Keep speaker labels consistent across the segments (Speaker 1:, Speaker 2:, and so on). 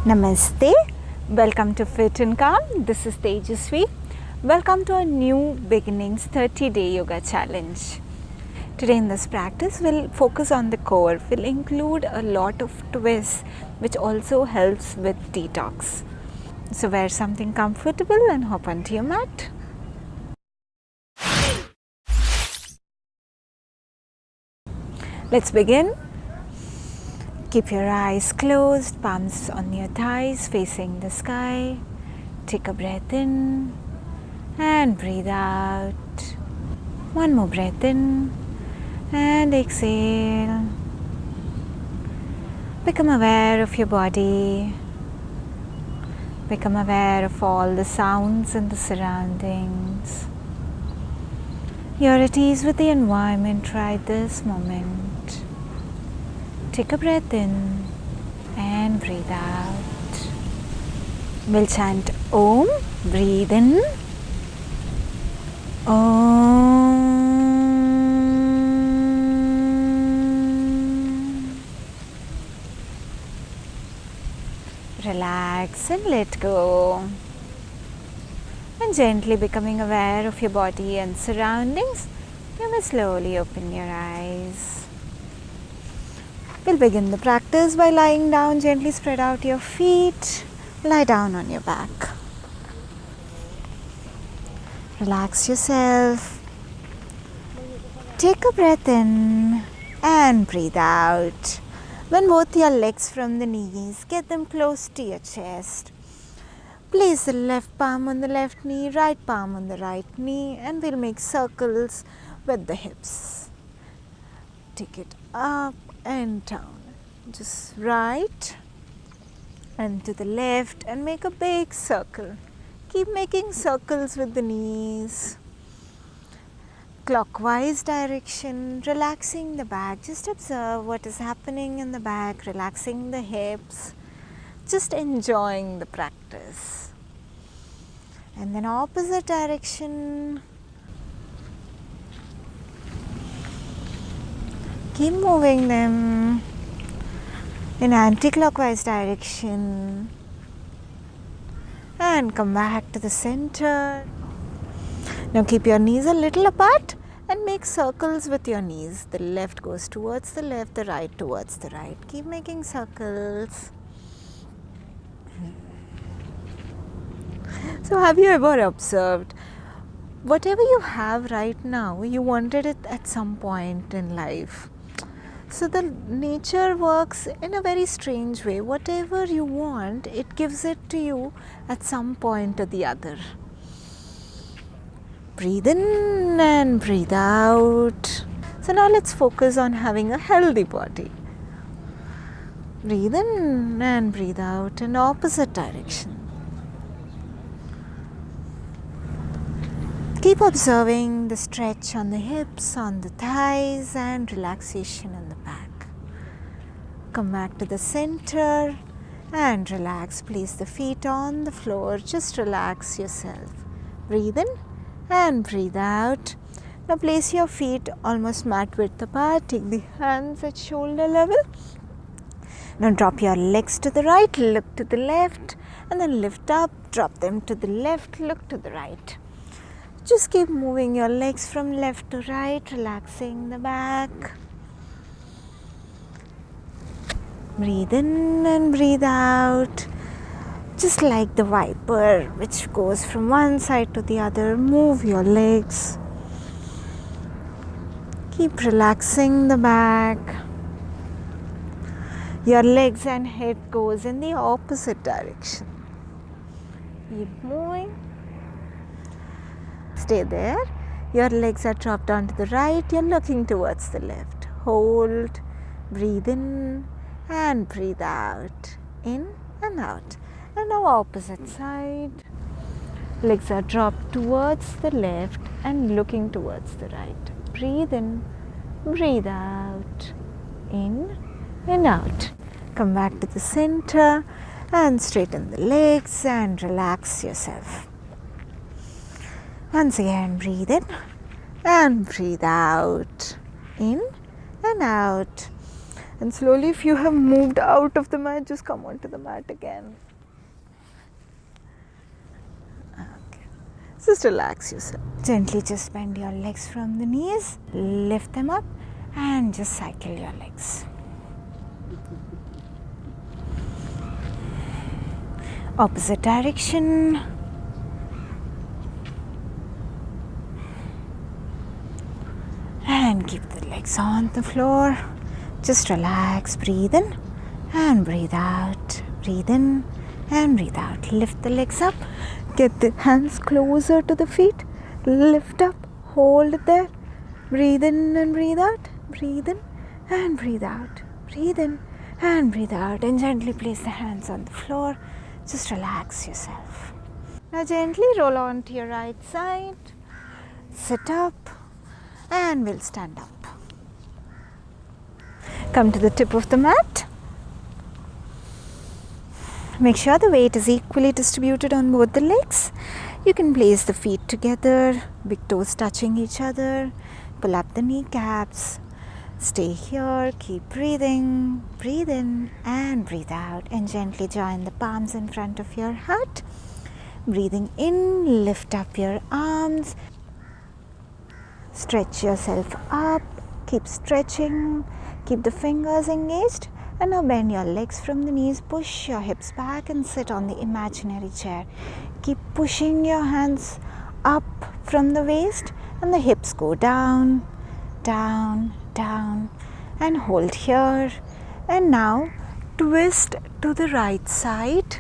Speaker 1: Namaste. Welcome to FitNCalm. This is Tejasvi. Welcome to a new beginnings 30-day yoga challenge. Today in this practice, we'll focus on the core. We'll include a lot of twists which also helps with detox. So wear something comfortable and hop onto your mat. Let's begin. Keep your eyes closed, palms on your thighs facing the sky. Take a breath in and breathe out. One more breath in and exhale. Become aware of your body. Become aware of all the sounds and the surroundings. You're at ease with the environment right this moment. Take a breath in and breathe out. We'll chant Om. Breathe in. Om. Relax and let go. And gently becoming aware of your body and surroundings, you may slowly open your eyes. We'll begin the practice by lying down. Gently spread out your feet. Lie down on your back. Relax yourself. Take a breath in and breathe out. Bend both your legs from the knees. Get them close to your chest. Place the left palm on the left knee, right palm on the right knee, and we'll make circles with the hips. Take it up and down. Just right and to the left and make a big circle. Keep making circles with the knees. Clockwise direction, relaxing the back. Just observe what is happening in the back, relaxing the hips. Just enjoying the practice. And then opposite direction. Keep moving them in anti-clockwise direction. And come back to the center. Now keep your knees a little apart and make circles with your knees. The left goes towards the left, the right towards the right. Keep making circles. So have you ever observed, whatever you have right now, you wanted it at some point in life. So the nature works in a very strange way. Whatever you want, it gives it to you at some point or the other. Breathe in and breathe out. So now let's focus on having a healthy body. Breathe in and breathe out in opposite direction. Keep observing the stretch on the hips, on the thighs, and relaxation in the back. Come back to the center and relax. Place the feet on the floor. Just relax yourself. Breathe in and breathe out. Now place your feet almost mat width apart. Take the hands at shoulder level. Now drop your legs to the right, look to the left, and then lift up. Drop them to the left, look to the right. Just keep moving your legs from left to right, relaxing the back. Breathe in and breathe out. Just like the viper which goes from one side to the other, move your legs. Keep relaxing the back. Your legs and head goes in the opposite direction. Keep moving. Stay there. Your legs are dropped onto the right. You're looking towards the left. Hold. Breathe in and breathe out. In and out. And now opposite side. Legs are dropped towards the left and looking towards the right. Breathe in. Breathe out. In and out. Come back to the center and straighten the legs and relax yourself. Once again, breathe in and breathe out. In and out. And slowly, if you have moved out of the mat, just come onto the mat again. Okay. Just relax yourself. Gently just bend your legs from the knees, lift them up, and just cycle your legs. Opposite direction. And keep the legs on the floor. Just relax, breathe in and breathe out. Breathe in and breathe out. Lift the legs up. Get the hands closer to the feet. Lift up. Hold it there. Breathe in and breathe out. Breathe in and breathe out. Breathe in and breathe out. And gently place the hands on the floor. Just relax yourself. Now gently roll on to your right side. Sit up. And we'll stand up. Come to the tip of the mat. Make sure the weight is equally distributed on both the legs. You can place the feet together, big toes touching each other. Pull up the kneecaps. Stay here, keep breathing. Breathe in and breathe out. And gently join the palms in front of your heart. Breathing in, lift up your arms. Stretch yourself up, keep stretching, keep the fingers engaged, and now bend your legs from the knees, push your hips back and sit on the imaginary chair. Keep pushing your hands up from the waist and the hips go down, down, down, and hold here. And now twist to the right side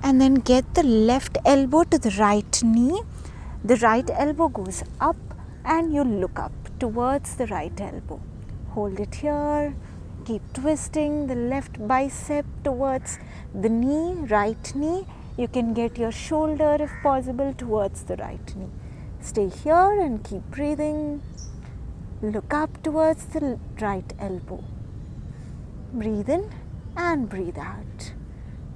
Speaker 1: and then get the left elbow to the right knee. The right elbow goes up and you look up towards the right elbow. Hold it here. Keep twisting the left bicep towards the knee, right knee. You can get your shoulder, if possible, towards the right knee. Stay here and keep breathing. Look up towards the right elbow. Breathe in and breathe out.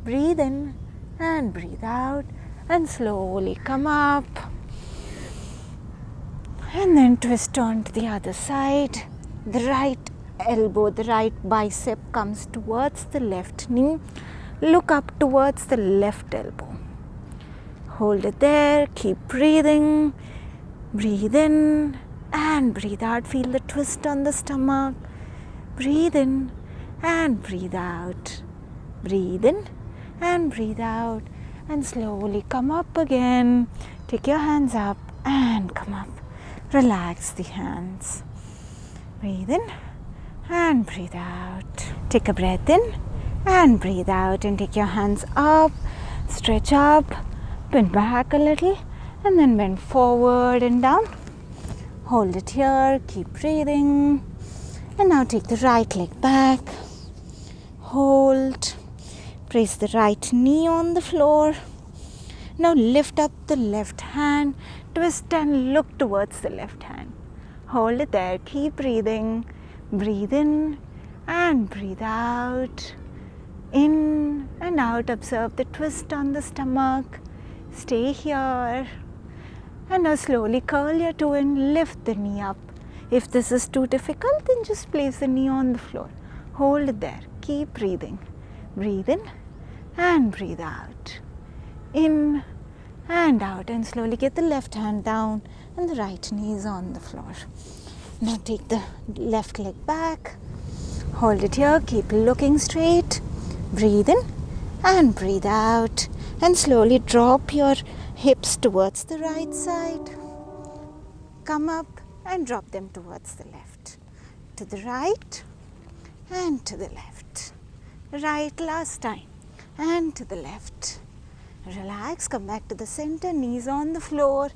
Speaker 1: Breathe in and breathe out. And slowly come up. And then twist on to the other side. The right elbow, the right bicep comes towards the left knee. Look up towards the left elbow. Hold it there. Keep breathing. Breathe in and breathe out. Feel the twist on the stomach. Breathe in and breathe out. Breathe in and breathe out. And slowly come up again. Take your hands up and come up. Relax the hands. Breathe in and breathe out. Take a breath in and breathe out and take your hands up. Stretch up, bend back a little and then bend forward and down. Hold it here, keep breathing. And now take the right leg back. Hold. Place the right knee on the floor. Now lift up the left hand. Twist and look towards the left hand. Hold it there. Keep breathing. Breathe in and breathe out. In and out. Observe the twist on the stomach. Stay here. And now slowly curl your toe and lift the knee up. If this is too difficult, then just place the knee on the floor. Hold it there. Keep breathing. Breathe in and breathe out. In and out, and slowly get the left hand down and the right knee is on the floor. Now take the left leg back. Hold it here. Keep looking straight. Breathe in and breathe out. And slowly drop your hips towards the right side. Come up and drop them towards the left. To the right and to the left. Right last time and to the left. Relax, come back to the center, knees on the floor.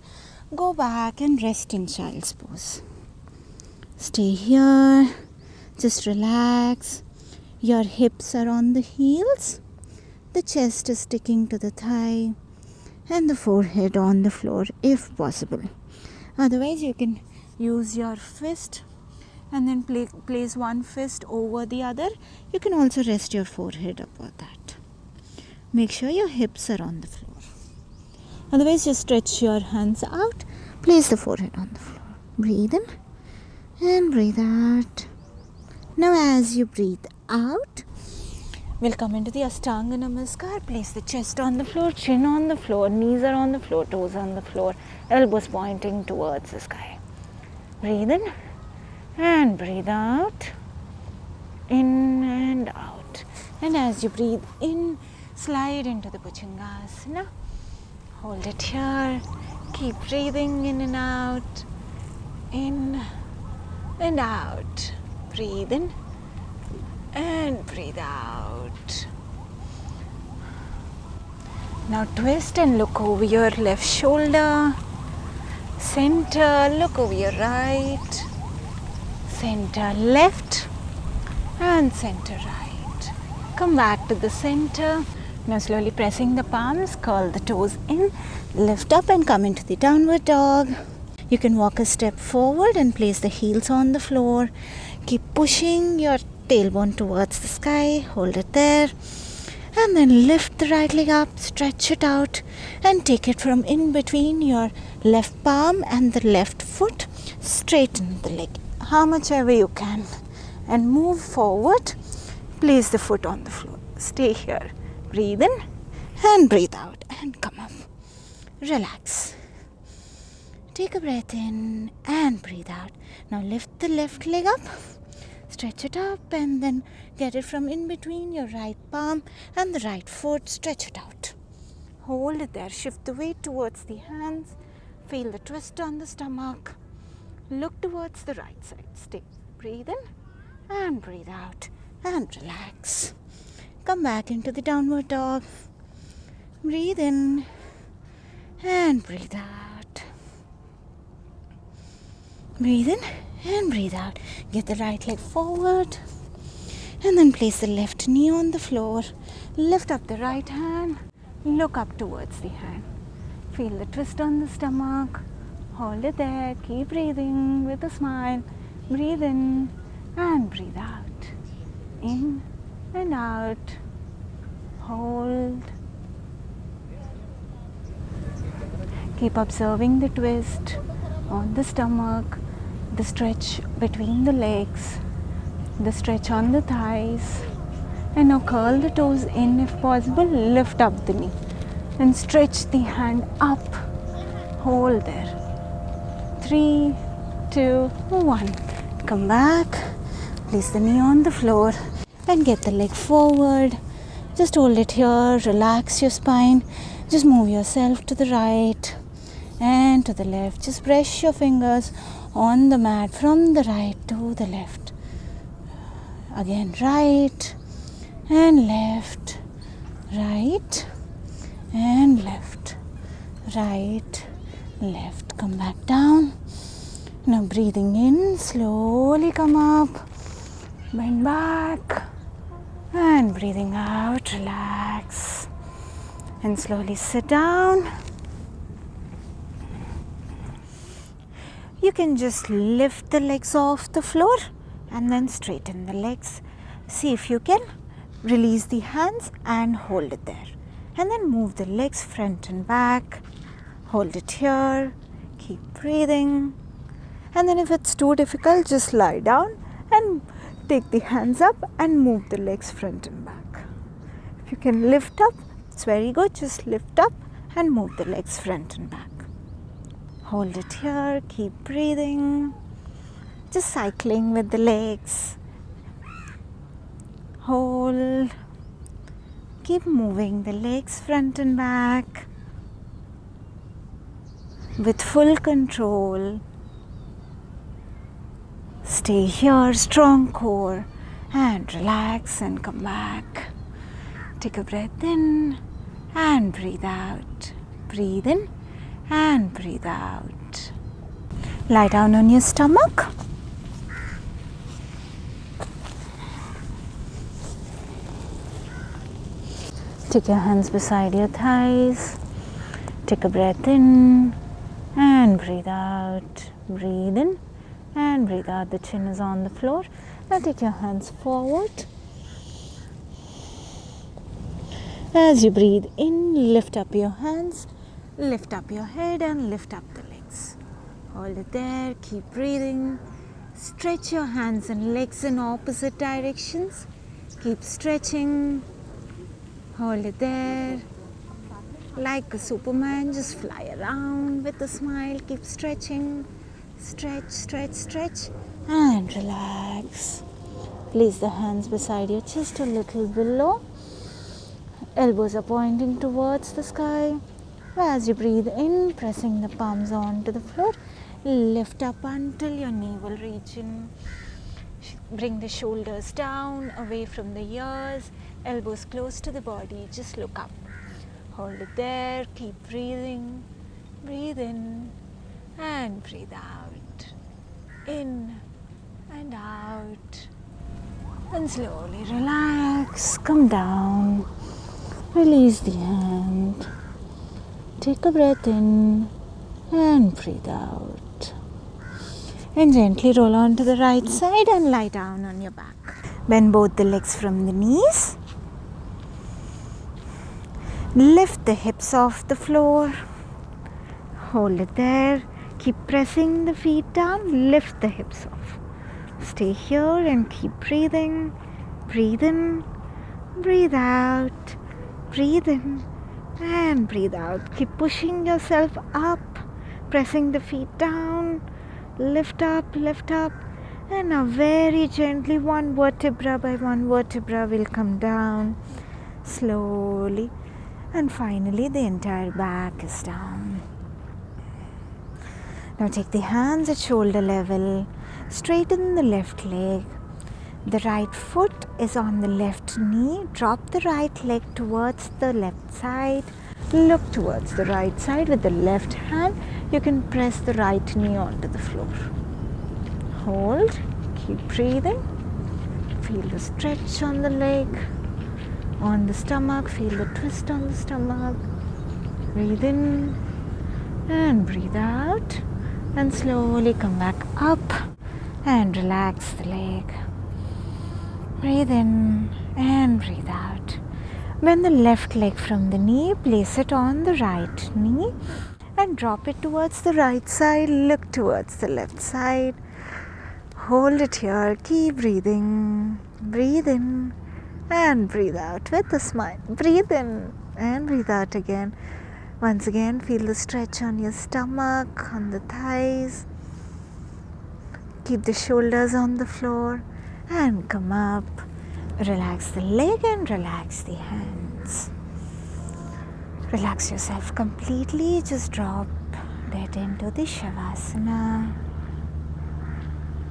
Speaker 1: Go back and rest in child's pose. Stay here. Just relax. Your hips are on the heels. The chest is sticking to the thigh. And the forehead on the floor if possible. Otherwise, you can use your fist and then place one fist over the other. You can also rest your forehead above that. Make sure your hips are on the floor. Otherwise, just stretch your hands out. Place the forehead on the floor. Breathe in and breathe out. Now as you breathe out, we'll come into the Ashtanga Namaskar. Place the chest on the floor, chin on the floor, knees are on the floor, toes on the floor, elbows pointing towards the sky. Breathe in and breathe out. In and out. And as you breathe in, slide into the Bhujangasana. Hold it here. Keep breathing in and out. In and out. Breathe in and breathe out. Now twist and look over your left shoulder. Center, look over your right. Center left and center right. Come back to the center. Now slowly pressing the palms, curl the toes in, lift up and come into the downward dog. You can walk a step forward and place the heels on the floor. Keep pushing your tailbone towards the sky. Hold it there. And then lift the right leg up, stretch it out and take it from in between your left palm and the left foot. Straighten the leg how much ever you can and move forward. Place the foot on the floor. Stay here. Breathe in and breathe out and come up. Relax. Take a breath in and breathe out. Now lift the left leg up. Stretch it up and then get it from in between your right palm and the right foot. Stretch it out. Hold it there. Shift the weight towards the hands. Feel the twist on the stomach. Look towards the right side. Stay. Breathe in and breathe out and relax. Come back into the downward dog. Breathe in and breathe out. Breathe in and breathe out. Get the right leg forward and then place the left knee on the floor. Lift up the right hand. Look up towards the hand. Feel the twist on the stomach. Hold it there. Keep breathing with a smile. Breathe in and breathe out. In and out. Hold. Keep observing the twist on the stomach, the stretch between the legs, the stretch on the thighs. And now curl the toes in if possible. Lift up the knee and stretch the hand up. Hold there. 3, 2, 1. Come back. Place the knee on the floor and get the leg forward. Just hold it here. Relax your spine. Just move yourself to the right and to the left. Just press your fingers on the mat from the right to the left. Again, right and left, right and left, right, left. Come back down. Now breathing in, slowly come up, bend back and breathing out, relax and slowly sit down. You can just lift the legs off the floor and then straighten the legs. See if you can release the hands and hold it there. And then move the legs front and back. Hold it here. Keep breathing. And then if it's too difficult, just lie down and take the hands up and move the legs front and back. If you can lift up, it's very good. Just lift up and move the legs front and back. Hold it here. Keep breathing. Just cycling with the legs. Hold. Keep moving the legs front and back with full control. Stay here, strong core, and relax and come back. Take a breath in and breathe out. Breathe in and breathe out. Lie down on your stomach. Take your hands beside your thighs. Take a breath in and breathe out. Breathe in and breathe out. The chin is on the floor. Now take your hands forward. As you breathe in, lift up your hands, lift up your head and lift up the legs. Hold it there. Keep breathing. Stretch your hands and legs in opposite directions. Keep stretching. Hold it there. Like a Superman, just fly around with a smile. Keep stretching. Stretch, stretch, stretch. And relax. Place the hands beside your chest a little below. Elbows are pointing towards the sky. As you breathe in, pressing the palms onto the floor, lift up until your knee will reach in. Bring the shoulders down, away from the ears, elbows close to the body. Just look up. Hold it there. Keep breathing. Breathe in and breathe out. In and out. And slowly relax. Come down. Release the hand. Take a breath in and breathe out. And gently roll onto the right side and lie down on your back. Bend both the legs from the knees. Lift the hips off the floor. Hold it there. Keep pressing the feet down. Lift the hips off. Stay here and keep breathing. Breathe in. Breathe out. Breathe in and breathe out. Keep pushing yourself up, pressing the feet down. Lift up, and now very gently, one vertebra by one vertebra will come down slowly, and finally the entire back is down. Now take the hands at shoulder level, straighten the left leg. The right foot is on the left knee. Drop the right leg towards the left side. Look towards the right side with the left hand. You can press the right knee onto the floor. Hold. Keep breathing. Feel the stretch on the leg, on the stomach. Feel the twist on the stomach. Breathe in and breathe out. And slowly come back up and relax the leg. Breathe in and breathe out. Bend the left leg from the knee, place it on the right knee and drop it towards the right side. Look towards the left side. Hold it here. Keep breathing. Breathe in and breathe out with a smile. Breathe in and breathe out again. Once again, feel the stretch on your stomach, on the thighs. Keep the shoulders on the floor. And come up, relax the leg and relax the hands. Relax yourself completely, just drop dead into the Shavasana.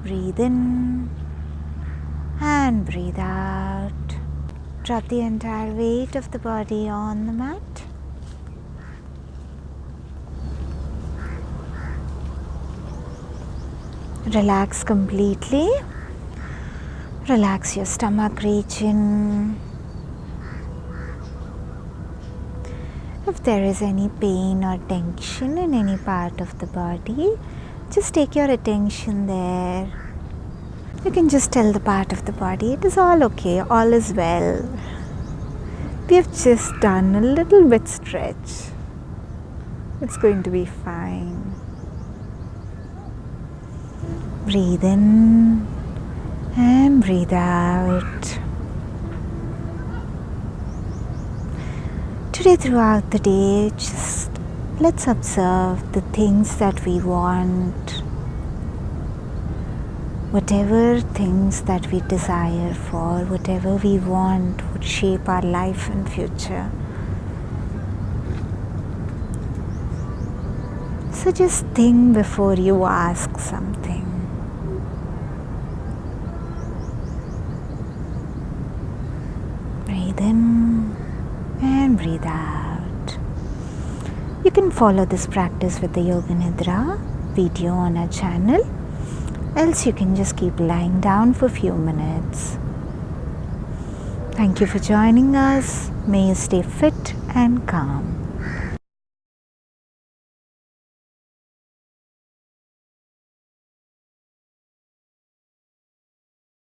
Speaker 1: Breathe in and breathe out. Drop the entire weight of the body on the mat. Relax completely. Relax your stomach region. If there is any pain or tension in any part of the body, just take your attention there. You can just tell the part of the body it is all okay, all is well. We have just done a little bit stretch. It's going to be fine. Breathe in and breathe out. Today throughout the day, just let's observe the things that we want, whatever things that we desire for, whatever we want would shape our life and future. So just think before you ask something. Breathe in and breathe out. You can follow this practice with the Yoga Nidra video on our channel. Else you can just keep lying down for a few minutes. Thank you for joining us. May you stay fit and calm.